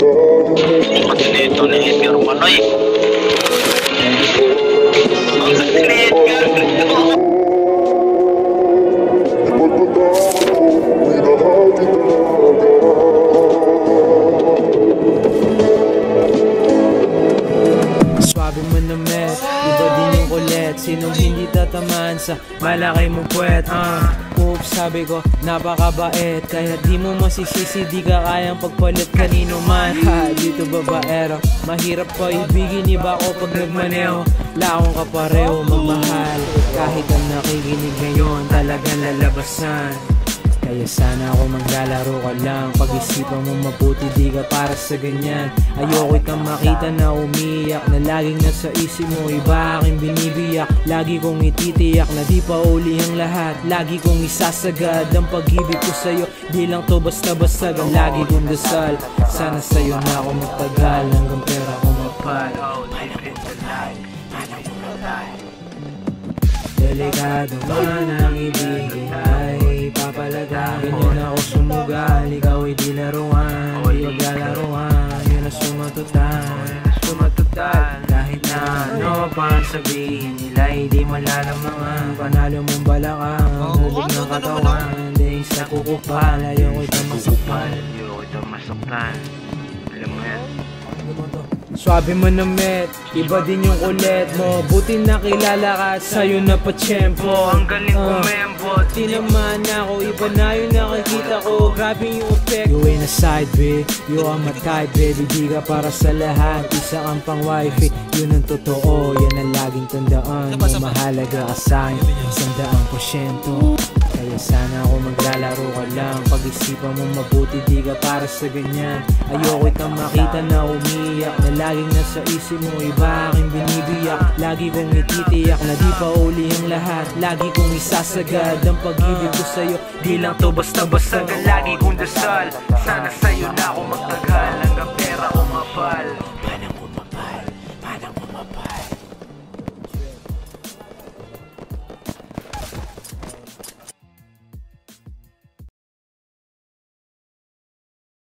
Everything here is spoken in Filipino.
Dito na Edgar Manoy. Ang sakit ni Edgar. Swabe mo na met, iba din yung kulit. Sinong hindi tatamaan sa malaki mong puwet. Oops, sabi ko, napakabait. Kaya di mo masisisi, di ka kayang pagpalit kanino man. Dito babaero, mahirap pa ibigin, iba ako pag nagmaneho. Laong ka pareho magmahal, kahit ang nakikinig ngayon talagang lalabasan. Kaya sana ako maglalaro ka lang, pag-isipan mo mabuti, di ka para sa ganyan. Ayoko itang makita na umiyak, na laging nasa isip mo, iba aking binibiyak. Lagi kong ititiyak na di pa uli ang lahat, lagi kong isasagad ang pag-ibig ko sa'yo. Di lang to basta-basta, ang lagi kong dasal. Sana sa'yo na ako magtagal, hanggang pera ko mapal. Delikado man ang ibig ay papalagain. Yun ako sumugal, ikaw ay di laruan. Di maglalaruan, yun ang sumatutan. Kahit na ano pa sabihin nila, hindi malalamangan. Panalo mong balakang, hubig ng katawan. Daing sa kukupal, ayoko itang masakpan. Alam mo yan. Swabe mo na met, iba din yung kulit mo. Buti nakilala ka, sa'yo na pa-tiyempo. Ang galing kumembo, di naman ako, iba na yung nakikita ko. Grabe yung effect. You ain't a side babe, you are my type baby. Di ka para sa lahat, isa kang pang wifey. Yun ang totoo, yan ang laging tandaan. Kung mahalaga ka sa'yo, 100%. Kaya sana ako maglalaro ka lang, pag-isipan mo mabuti, di ka para sa ganyan. Ayoko itang makita na umiyak, na laging nasa isip mo, iba aking binibiyak. Lagi kong ititiyak na di pa uli ang lahat, lagi kong isasagad ang pag-ibig ko sa'yo. Di lang to basta-basta, lagi kong dasal. Sana sa'yo na ako magtagal, hanggang pera ko mapal.